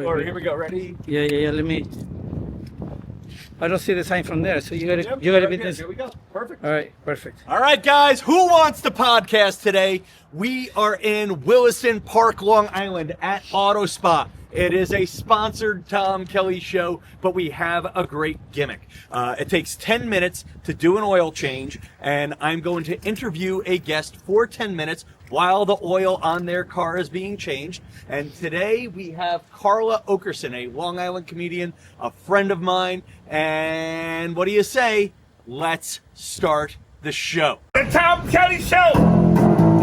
Or here we go. Ready? Yeah. Let me. I don't see the sign from there, so you gotta be this. Here we go. Perfect. All right, perfect. All right, guys. Who wants the podcast today? We are in Williston Park, Long Island, at Auto Spa. It is a sponsored Tom Kelly show, but we have a great gimmick. It takes 10 minutes to do an oil change, and I'm going to interview a guest for 10 minutes while the oil on their car is being changed. And today we have Carla Oakerson, a Long Island comedian, a friend of mine. And what do you say? Let's start the show. The Tom Kelly Show.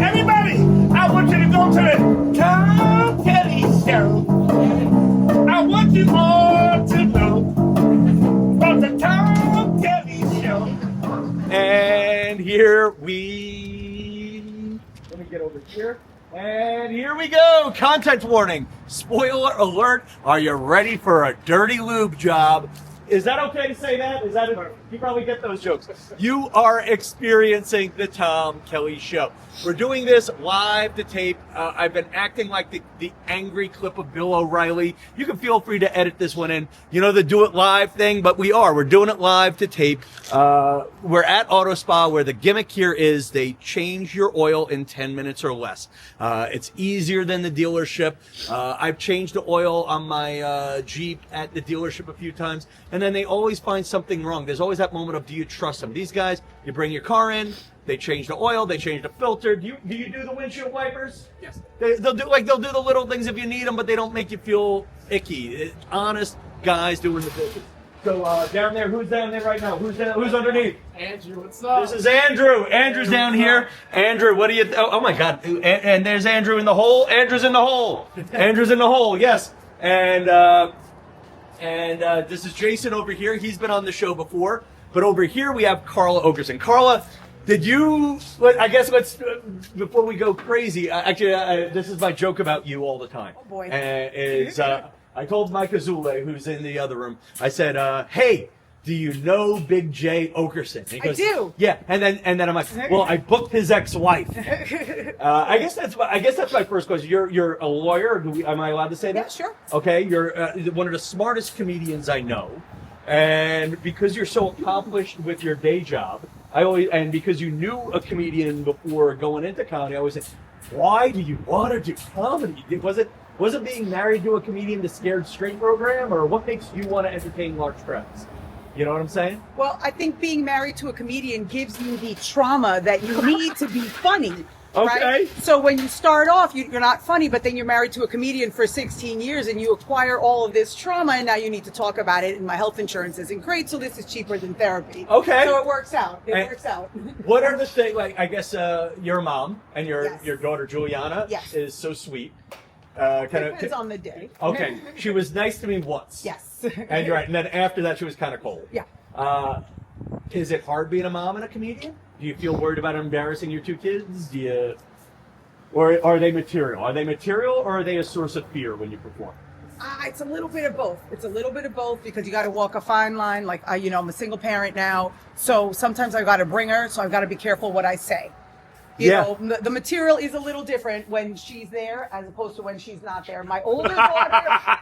Everybody, I want you to go to the Tom Kelly Show. I want you all to know about the Tom Kelly Show. And here we... Let me get over here. And here we go. Content warning. Spoiler alert. Are you ready for a dirty lube job? Is that okay to say that? Is that it? You probably get those jokes. You are experiencing the Tom Kelly Show. We're doing this live to tape. I've been acting like the angry clip of Bill O'Reilly. You can feel free to edit this one in. You know, the do it live thing, but we're doing it live to tape. We're at Auto Spa, where the gimmick here is they change your oil in 10 minutes or less. It's easier than the dealership. I've changed the oil on my Jeep at the dealership a few times, and then they always find something wrong. There's always that moment of, do you trust them? These guys, you bring your car in, they change the oil, they change the filter. Do you do the windshield wipers? Yes. They'll do the little things if you need them, but they don't make you feel icky. Honest guys doing the business. So down there, who's down there right now? Who's underneath? Andrew, what's up? This is Andrew. Andrew's down here. Andrew, what do you? Oh my God! And there's Andrew in the hole. Andrew's in the hole. Andrew's in the hole. Yes. And this is Jason over here. He's been on the show before. But over here we have Carla Oakerson. Carla, did you? I guess let's before we go crazy. This is my joke about you all the time. Oh boy. I told Mike Azule, who's in the other room. I said, "Hey, do you know Big Jay Oakerson?" He goes, I do. Yeah, and then I'm like, "Well, I booked his ex-wife." I guess that's my first question. You're a lawyer. Am I allowed to say that? Yeah, sure. Okay, you're one of the smartest comedians I know, and because you're so accomplished with your day job, and because you knew a comedian before going into comedy, I always say, "Why do you want to do comedy?" Was it being married to a comedian the Scared Straight program, or what makes you want to entertain large crowds? You know what I'm saying? Well, I think being married to a comedian gives you the trauma that you need to be funny. Okay. Right? So when you start off, you're not funny, but then you're married to a comedian for 16 years and you acquire all of this trauma, and now you need to talk about it, and my health insurance isn't great, so this is cheaper than therapy. Okay. So it works out. It works out. What are the things, like, I guess your mom and your daughter Juliana is so sweet. Depends on the day. Okay. She was nice to me once. Yes. And you're right. And then after that, she was kind of cold. Yeah. Is it hard being a mom and a comedian? Do you feel worried about embarrassing your two kids? Or are they material? Are they material, or are they a source of fear when you perform? It's a little bit of both. It's a little bit of both because you got to walk a fine line. Like, I'm a single parent now, so sometimes I've got to bring her, so I've got to be careful what I say. You know, the material is a little different when she's there as opposed to when she's not there. My older daughter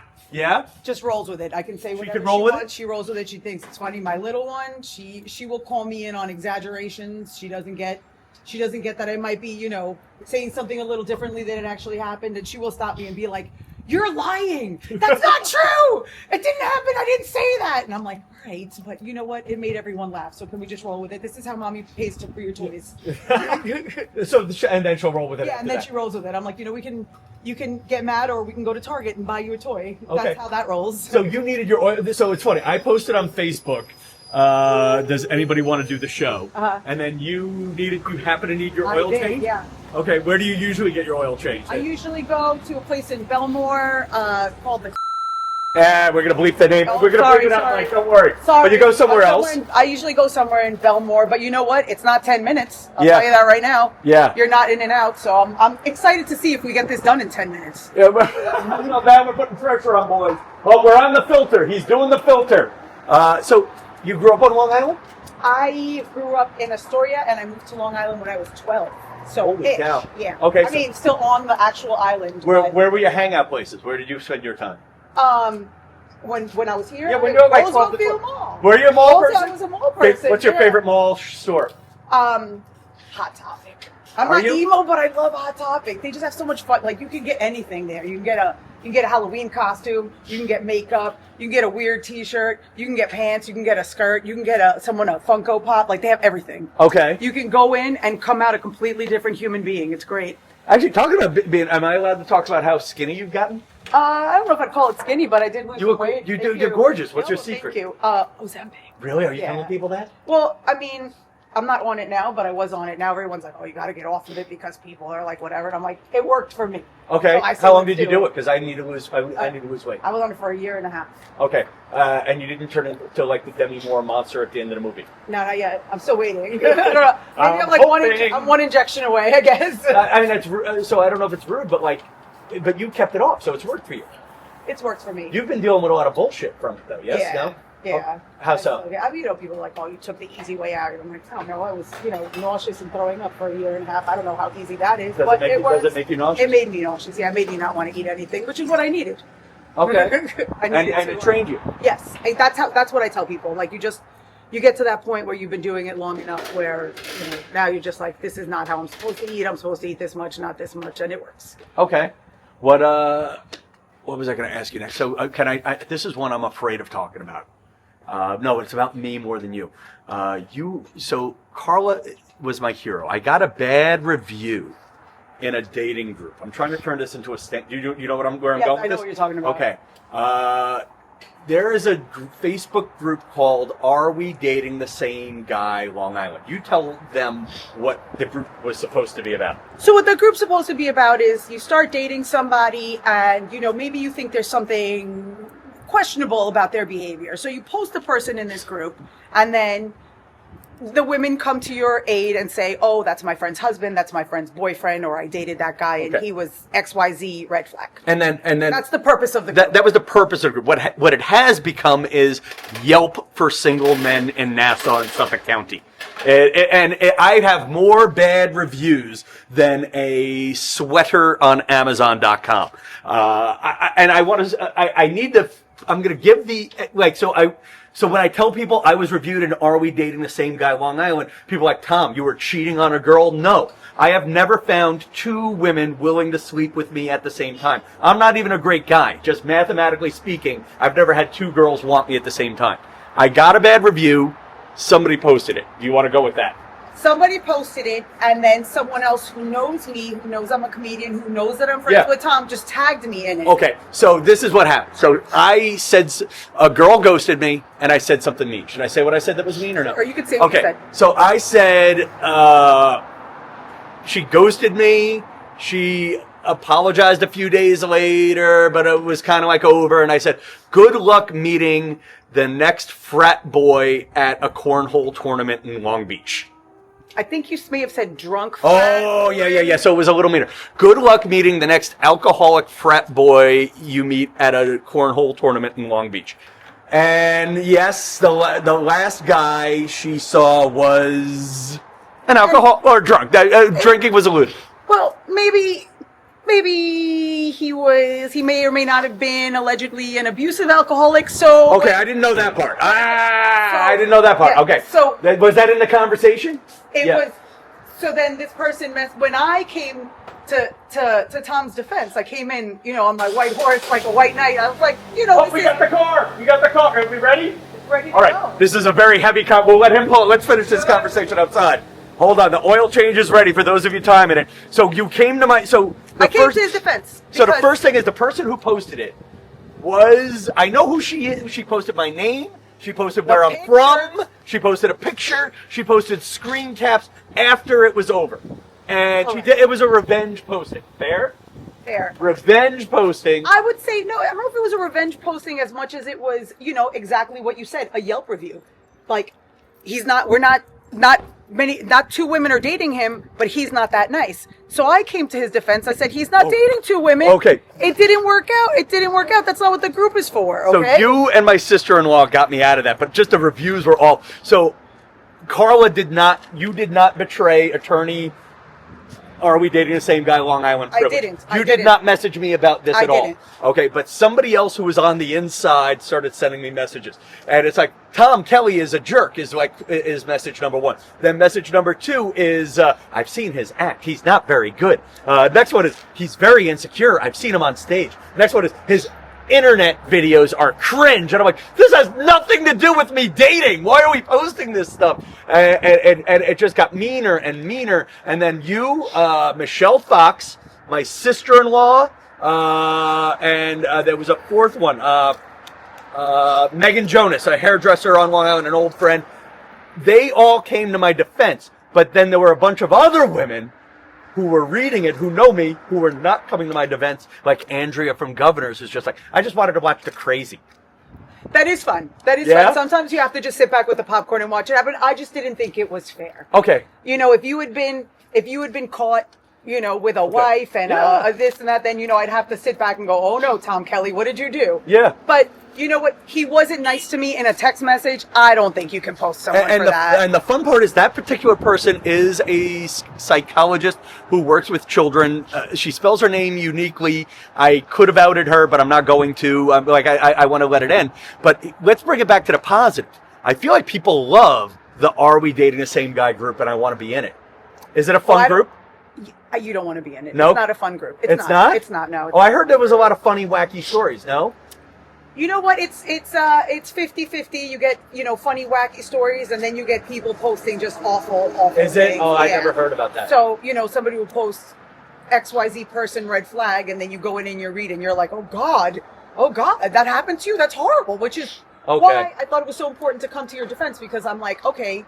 just rolls with it. I can say whatever she wants. She rolls with it. She thinks it's funny. My little one, she will call me in on exaggerations. She doesn't get that I might be, saying something a little differently than it actually happened, and she will stop me and be like, "You're lying. That's not true. It didn't happen. I didn't say that." And I'm like, "Right, but you know what? It made everyone laugh. So can we just roll with it? This is how mommy pays for your toys." And then she'll roll with it. Yeah, and then she rolls with it. I'm like, you can get mad, or we can go to Target and buy you a toy. Okay. That's how that rolls. So you needed your oil. So it's funny. I posted on Facebook. Does anybody want to do the show? And then you happen to need your oil change? Yeah. Okay, where do you usually get your oil changed? I usually go to a place in Belmore called the... we're going to bleep the name. Oh, we're going to bleep it out, like, don't worry. Sorry. But you go somewhere else? I usually go somewhere in Belmore, but you know what? It's not 10 minutes. I'll tell you that right now. Yeah. You're not in and out, so I'm excited to see if we get this done in 10 minutes. Yeah, man, we're putting pressure on, boys. Oh, we're on the filter. He's doing the filter. So you grew up on Long Island? I grew up in Astoria, and I moved to Long Island when I was 12. So holy cow. Yeah. Okay. I mean, still on the actual island. Where were your hangout places? Where did you spend your time? When I was here, Yeah, when you were like 12 to 12. Mall. Were you a mall Also, person? I was a mall person. What's your yeah. favorite mall store? Hot Topic. I'm Are not you? emo, but I love Hot Topic. They just have so much fun. Like you can get anything there. You can get a Halloween costume. You can get makeup. You can get a weird T-shirt. You can get pants. You can get a skirt. You can get someone a Funko Pop. Like they have everything. Okay. You can go in and come out a completely different human being. It's great. Actually, talking about being, am I allowed to talk about how skinny you've gotten? I don't know if I'd call it skinny, but I did lose some weight. You're gorgeous. What's your secret? Thank you. Ozempic. Really? Are you Yeah. telling people that? Well, I mean, I'm not on it now, but I was on it. Now everyone's like, oh, you got to get off of it because people are like, whatever. And I'm like, it worked for me. Okay. So I said, How long let's did you do do it? Because I need to lose. I need to lose weight. I was on it for a year and a half. Okay. And you didn't turn into like the Demi Moore monster at the end of the movie. No, not yet. I'm still waiting. I don't know. Maybe I'm I'm like hoping. I'm one injection away, I guess. I mean, that's so. I don't know if it's rude, but but you kept it off, so it's worked for you. It's worked for me. You've been dealing with a lot of bullshit from it, though. Yes. Yeah. No. Yeah. Oh, how so? I mean, people are like, oh, you took the easy way out. I'm like, oh, no, I was, nauseous and throwing up for a year and a half. I don't know how easy that is. Does but it make you nauseous? It made me nauseous. Yeah, it made me not want to eat anything, which is what I needed. Okay. I needed and it trained you. Yes. That's what I tell people. Like, you get to that point where you've been doing it long enough where, now you're just like, this is not how I'm supposed to eat. I'm supposed to eat this much, not this much. And it works. Okay. What was I going to ask you next? So can I this is one I'm afraid of talking about. No, it's about me more than you. So Carla was my hero. I got a bad review in a dating group. I'm trying to turn this into a stand. You know where I'm going Yes, with I know this? what you're talking about. Okay. There is a Facebook group called "Are We Dating the Same Guy, Long Island?" You tell them what the group was supposed to be about. So what the group's supposed to be about is you start dating somebody and, maybe you think there's something questionable about their behavior. So you post the person in this group and then the women come to your aid and say, oh, that's my friend's husband, that's my friend's boyfriend, or I dated that guy and he was XYZ, red flag. And then That's the purpose of the group. that was the purpose of the group. What it has become is Yelp for single men in Nassau and Suffolk County. I have more bad reviews than a sweater on Amazon.com. I'm going to give so when I tell people I was reviewed in Are We Dating the Same Guy, Long Island, people are like, Tom, you were cheating on a girl? No. I have never found two women willing to sleep with me at the same time. I'm not even a great guy. Just mathematically speaking, I've never had two girls want me at the same time. I got a bad review. Somebody posted it. Do you want to go with that? Somebody posted it, and then someone else who knows me, who knows I'm a comedian, who knows that I'm friends with Tom, just tagged me in it. Okay, so this is what happened. So I said, a girl ghosted me, and I said something mean. Should I say what I said that was mean or no? Or you could say what you said. So I said, she ghosted me. She apologized a few days later, but it was kind of like over. And I said, good luck meeting the next frat boy at a cornhole tournament in Long Beach. I think you may have said drunk frat. Oh, yeah. So it was a little meaner. Good luck meeting the next alcoholic frat boy you meet at a cornhole tournament in Long Beach. And yes, the last guy she saw was an alcohol or drunk. Drinking was alluded. Well, maybe he may or may not have been allegedly an abusive alcoholic. So okay, I didn't know that part. I didn't know that part. Yeah, okay, so was that in the conversation? It was. So then this person when I came to Tom's defense, I came in, on my white horse like a white knight. I was like, we got the car. We got the car. Are we ready? Ready to All right. go. This is a very heavy car. We'll let him pull it. Let's finish this conversation outside. Hold on. The oil change is ready for those of you timing it. So you came to my. I came to his defense. So the first thing is the person who posted it was. I know who she is. She posted my name. She posted where I'm from. She posted a picture. She posted screen caps after it was over. And she did. It was a revenge posting. Fair? Fair. Revenge posting. I would say no. I don't know if it was a revenge posting as much as it was, exactly what you said, a Yelp review. Like, not two women are dating him, but he's not that nice. So I came to his defense. I said, he's not dating two women. Okay. It didn't work out. That's not what the group is for. Okay. So you and my sister-in-law got me out of that, but just the reviews were all. So Carla you did not betray attorney Are We Dating the Same Guy, Long Island privilege. I didn't. You did not message me about this I at all. didn't. Okay, but somebody else who was on the inside started sending me messages. And it's like, Tom Kelly is a jerk is message number 1. Then message number 2 is, I've seen his act. He's not very good. Next one is, he's very insecure. I've seen him on stage. Next one is, his internet videos are cringe. And I'm like, this has nothing to do with me dating. Why are we posting this stuff? And it just got meaner and meaner. And then you, Michelle Fox, my sister-in-law, and there was a 4th one, Megan Jonas, a hairdresser on Long Island, an old friend. They all came to my defense. But then there were a bunch of other women who were reading it, who know me, who were not coming to my defense, like Andrea from Governors, who's just like, I just wanted to watch the crazy. That is fun. That is fun. Sometimes you have to just sit back with the popcorn and watch it happen. I just didn't think it was fair. Okay. You know, if you had been caught, you know, with a wife and this and that, then, you know, I'd have to sit back and go, oh no, Tom Kelly, what did you do? Yeah. But you know what? He wasn't nice to me in a text message. I don't think you can post someone for that. And the fun part is that particular person is a psychologist who works with children. She spells her name uniquely. I could have outed her, but I'm not going to. I want to let it end. But let's bring it back to the positive. I feel like people love the Are We Dating the Same Guy group, and I want to be in it. Is it a fun group? You don't want to be in it. No? It's not a fun group. It's not? It's not, no. I heard there was a lot of funny, wacky stories, no? You know what? It's 50-50. You get, you know, funny, wacky stories, and then you get people posting just awful Is things. it? Oh, I never heard about that. So, you know, somebody will post XYZ person, red flag, and then you go in and you read, and you're like, oh God, that happened to you? That's horrible, which is why I thought it was so important to come to your defense, because I'm like, okay,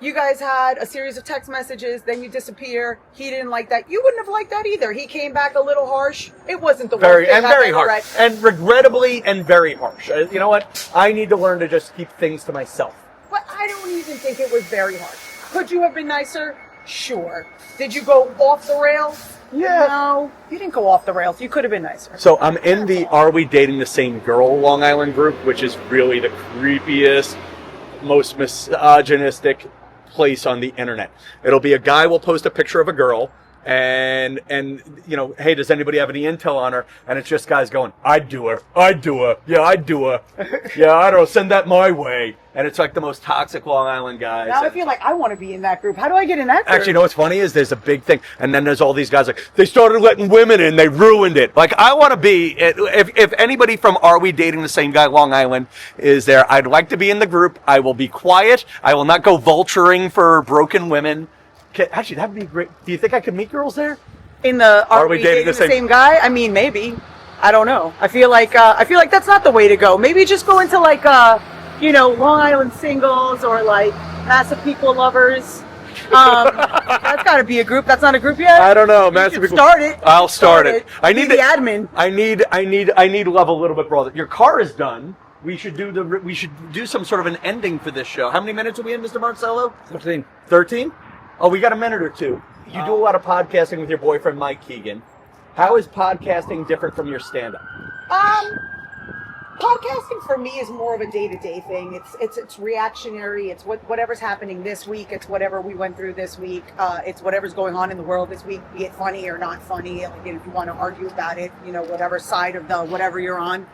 you guys had a series of text messages, then you disappear. He didn't like that. You wouldn't have liked that either. He came back a little harsh. It wasn't the worst thing very I've ever harsh. And regrettably and very harsh. You know what? I need to learn to just keep things to myself. But I don't even think it was very harsh. Could you have been nicer? Sure. Did you go off the rails? Yeah. No, you didn't go off the rails. You could have been nicer. So I'm in the Are We Dating the Same Girl Long Island group, which is really the creepiest, most misogynistic place on the internet. It'll be a guy will post a picture of a girl and you know, hey, does anybody have any intel on her? And it's just guys going, I'd do her. Yeah, I'd do her. Yeah, I don't know, send that my way. And it's like the most toxic Long Island guys. Now I feel like I want to be in that group. How do I get in that group? Actually, you know what's funny is there's a big thing. And then there's all these guys like, they started letting women in. They ruined it. Like, I want to be, if anybody from Are We Dating the Same Guy Long Island is there, I'd like to be in the group. I will be quiet. I will not go vulturing for broken women. Actually, that'd be great. Do you think I could meet girls there? In the Are We Dating the Same Guy? I mean, maybe. I don't know. I feel like that's not the way to go. Maybe just go into like you know, Long Island singles or like Massive People Lovers. That's got to be a group. That's not a group yet. I don't know. Massive People. Start it. I'll start it. I need the admin. I need love a little bit broader. Your car is done. We should do some sort of an ending for this show. How many minutes are we in, Mr. Marcello? 13. 13? Oh, we got a minute or two. You do a lot of podcasting with your boyfriend, Mike Keegan. How is podcasting different from your stand-up? Podcasting for me is more of a day-to-day thing. It's reactionary. It's whatever's happening this week. It's whatever we went through this week. It's whatever's going on in the world this week, be it funny or not funny. Like, if you want to argue about it, you know, whatever side of the whatever you're on.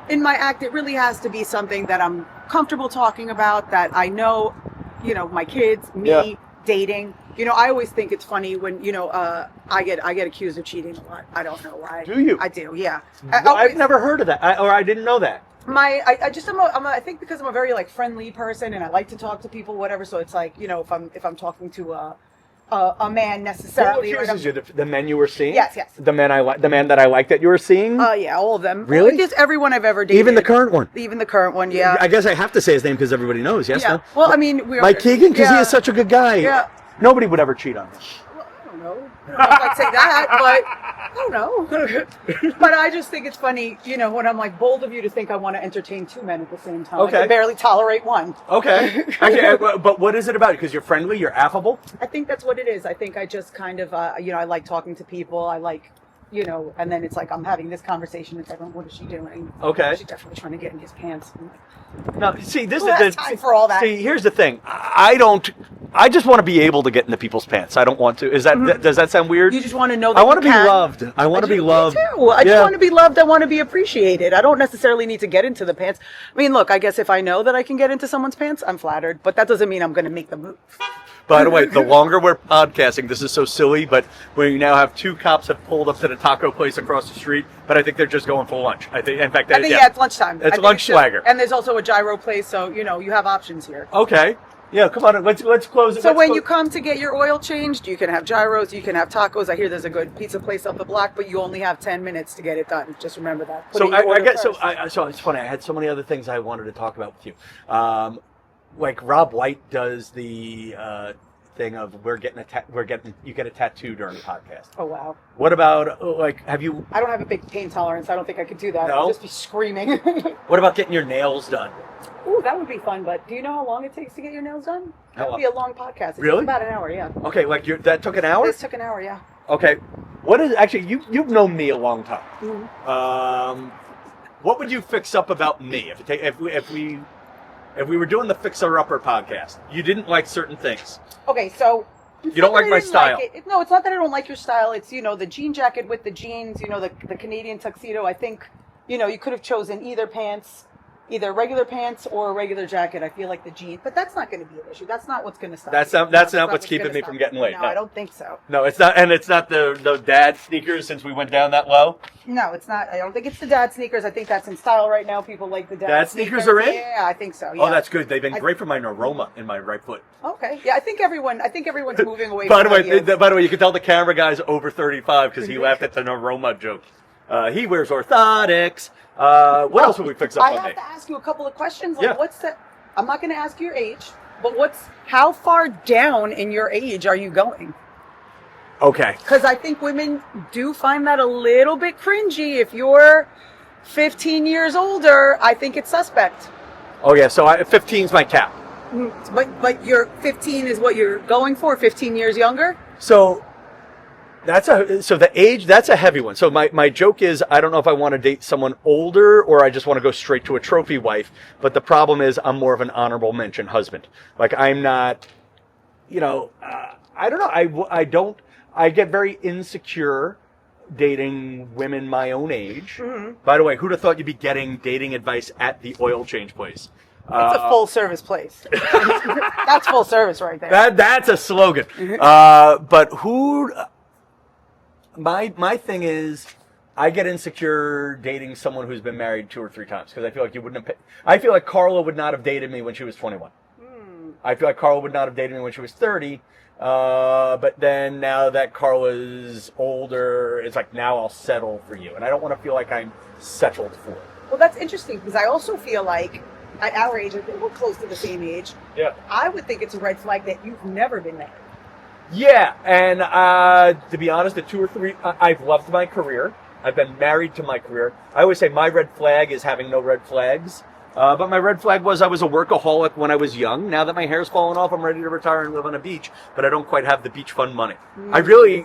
In my act, it really has to be something that I'm comfortable talking about, that I know, you know, my kids, me, dating. You know, I always think it's funny when, you know, I get accused of cheating a lot. I don't know why. Do you? I do, yeah. I've never heard of that, I didn't know that. I think because I'm a very like friendly person and I like to talk to people, whatever. So it's like, you know, if I'm talking to a man necessarily. Who accuses you? The men you were seeing? Yes. The man that I like that you were seeing? Yeah, all of them. Really? Just everyone I've ever dated. Even the current one? Even the current one, yeah. I guess I have to say his name because everybody knows, yes? Yeah. No? Well, I mean, Mike Keegan? Because he is such a good guy. Yeah. Nobody would ever cheat on him. Well, I don't know. I don't know if I'd say that, but I don't know. But I just think it's funny, you know, when I'm like, bold of you to think I want to entertain two men at the same time. Okay. I can barely tolerate one. Okay. But what is it about? Because you're friendly, you're affable? I think that's what it is. I think I just kind of, you know, I like talking to people. I like, you know, and then it's like I'm having this conversation. It's like, what is she doing? Okay. She's definitely trying to get in his pants. No, see, this is the time for all that. See, here's the thing. I don't I just want to be able to get into people's pants. I don't want to. Is that does that sound weird? You just want to know that I want to you be can. loved. I want to be loved. Me too. I just want to be loved. I want to be appreciated. I don't necessarily need to get into the pants. I mean, look, I guess if I know that I can get into someone's pants, I'm flattered. But that doesn't mean I'm going to make the move. By the way, the longer we're podcasting, this is so silly, but we now have 2 cops have pulled up to the taco place across the street, but I think they're just going for lunch. I think, in fact, it's lunchtime. It's lunch swagger. And there's also a gyro place, so, you have options here. Okay. Yeah, come on. Let's close it. So when you come to get your oil changed, you can have gyros, you can have tacos. I hear there's a good pizza place up the block, but you only have 10 minutes to get it done. Just remember that. So it's funny. I had so many other things I wanted to talk about with you. Like Rob White does the thing of you get a tattoo during the podcast. Oh wow. What about have you? I don't have a big pain tolerance. I don't think I could do that. No? I'll just be screaming. What about getting your nails done? Ooh, that would be fun. But do you know how long it takes to get your nails done? That would be a long podcast. It really? takes about an hour. Yeah. Okay, that took an hour. This took an hour. Yeah. Okay. What is actually you've known me a long time. Mm-hmm. What would you fix up about me if we were doing the Fixer Upper podcast? You didn't like certain things. Okay, so you don't like my style. No, it's not that I don't like your style. It's the jean jacket with the jeans. The Canadian tuxedo. I think you could have chosen either regular pants or a regular jacket. I feel like the jeans, but that's not going to be an issue. That's not what's going to stop. That's not what's keeping me from getting late. No, I don't think so. No, it's not, and it's not the dad sneakers since we went down that low. No, it's not. I don't think it's the dad sneakers. I think that's in style right now. People like the dad sneakers are in. Yeah, I think so. Yeah. Oh, that's good. They've been great for my neuroma in my right foot. Okay. Yeah, I think everyone's moving away. By the way, you can tell the camera guy's over 35 because he laughed at the neuroma joke. He wears orthotics. What else would we fix up on me? I have to ask you a couple of questions. Yeah. I'm not going to ask your age, but how far down in your age are you going? Okay. Because I think women do find that a little bit cringy. If you're 15 years older, I think it's suspect. Oh yeah, so 15 is my cap. But your 15 is what you're going for. 15 years younger. So the age, that's a heavy one. So my joke is, I don't know if I want to date someone older or I just want to go straight to a trophy wife. But the problem is I'm more of an honorable mention husband. Like I'm not, I don't know. I get very insecure dating women my own age. Mm-hmm. By the way, who'd have thought you'd be getting dating advice at the oil change place? It's a full service place. That's full service right there. That's a slogan. But my thing is, I get insecure dating someone who's been married 2 or 3 times because I feel like you wouldn't have. I feel like Carla would not have dated me when she was 21. I feel like Carla would not have dated me when she was 30. But then now that Carla's older, it's like now I'll settle for you, and I don't want to feel like I'm settled for. Well, that's interesting because I also feel like at our age, I think we're close to the same age. Yeah. I would think it's a red flag that you've never been married. Yeah, and to be honest, the 2 or 3, I've loved my career. I've been married to my career. I always say my red flag is having no red flags. But my red flag was I was a workaholic when I was young. Now that my hair's fallen off, I'm ready to retire and live on a beach, but I don't quite have the beach fund money. Mm-hmm.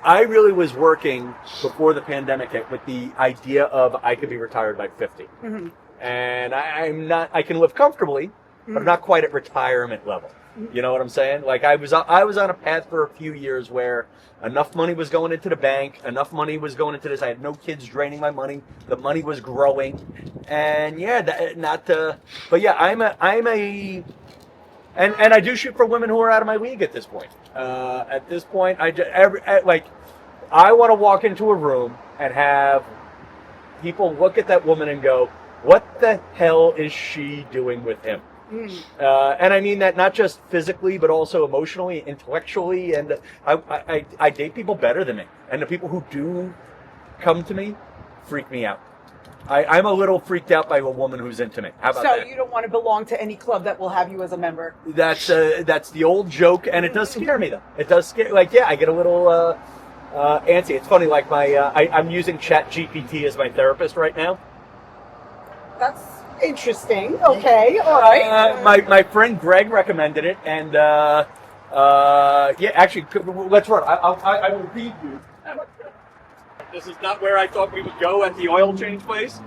I really was working before the pandemic hit with the idea of I could be retired by 50. Mm-hmm. And I can live comfortably, but I'm not quite at retirement level. You know what I'm saying? Like I was on a path for a few years where enough money was going into the bank, enough money was going into this. I had no kids draining my money. The money was growing, and but yeah, I'm a, and I do shoot for women who are out of my league at this point. At this point, I want to walk into a room and have people look at that woman and go, "What the hell is she doing with him?" And I mean that not just physically, but also emotionally, intellectually, and I date people better than me, and the people who do come to me freak me out. I'm a little freaked out by a woman who's into me. How about that? So you don't want to belong to any club that will have you as a member? That's the old joke, and it does scare me though. It does scare. I get a little antsy. It's funny. Like I'm using ChatGPT as my therapist right now. That's interesting. Okay. All right. My friend Greg recommended it, and actually, let's run. I will read you. This is not where I thought we would go at the oil change place,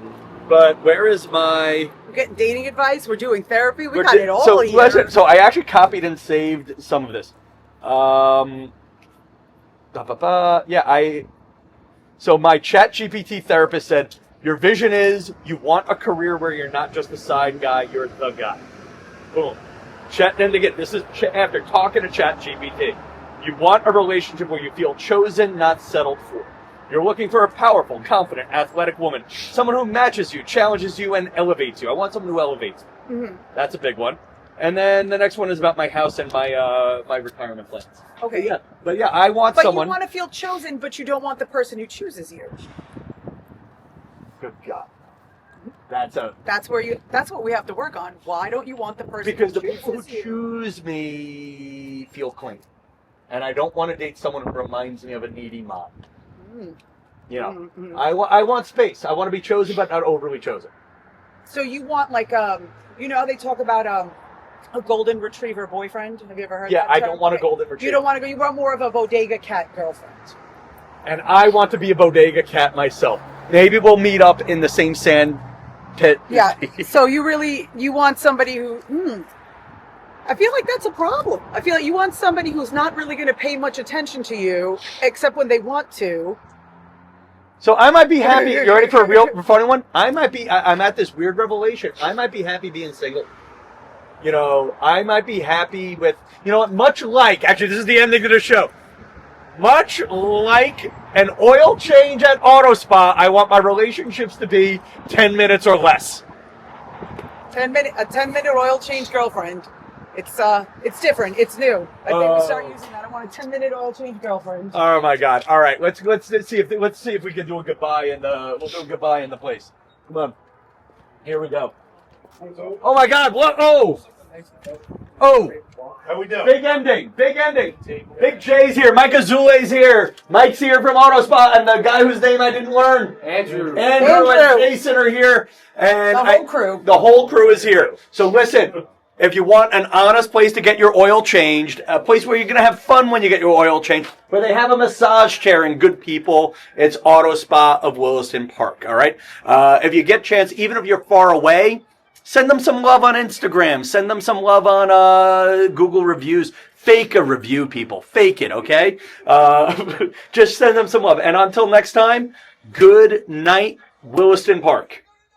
but where is my? We're getting dating advice. We're doing therapy. We got it all here. Listen, so I actually copied and saved some of this. So my ChatGPT therapist said, your vision is you want a career where you're not just the side guy, you're the guy. Boom. Then again, this is after talking to ChatGPT. You want a relationship where you feel chosen, not settled for. You're looking for a powerful, confident, athletic woman. Someone who matches you, challenges you, and elevates you. I want someone who elevates me. Mm-hmm. That's a big one. And then the next one is about my house and my my retirement plans. Okay. But yeah, I want someone. But you want to feel chosen, but you don't want the person who chooses you. Good God. That's what we have to work on. Why don't you want the person because who the people who choose me feel clean. And I don't want to date someone who reminds me of a needy mom. You know, I want space. I want to be chosen, but not overly chosen. So you want like you know, they talk about a golden retriever boyfriend. Have you ever heard? Yeah, that term? I don't want a golden retriever. You don't want to go. You want more of a bodega cat girlfriend. And I want to be a bodega cat myself. Maybe we'll meet up in the same sand pit. Yeah. So you want somebody who. I feel like that's a problem. I feel like you want somebody who's not really going to pay much attention to you, except when they want to. So I might be happy. You ready for a real funny one? I'm at this weird revelation. I might be happy being single. You know, I might be happy with, you know what, much like, actually this is the ending of the show. Much like an oil change at Auto Spa, I want my relationships to be 10 minutes or less. A 10-minute oil change girlfriend. It's different. It's new. I think we start using that. I want a 10-minute oil change girlfriend. Oh my God! All right, let's see if we can do a goodbye and we'll do a goodbye in the place. Come on, here we go. Oh my God! What? Oh! How we doing? Big ending! Big Jay's here. Mike Azule's here. Mike's here from Auto Spa, and the guy whose name I didn't learn. Andrew and Jason are here, and the whole crew is here. So listen. If you want an honest place to get your oil changed, a place where you're going to have fun when you get your oil changed, where they have a massage chair and good people, it's Auto Spa of Williston Park, all right? If you get a chance, even if you're far away, send them some love on Instagram. Send them some love on Google reviews. Fake a review, people. Fake it, okay? Just send them some love. And until next time, good night, Williston Park.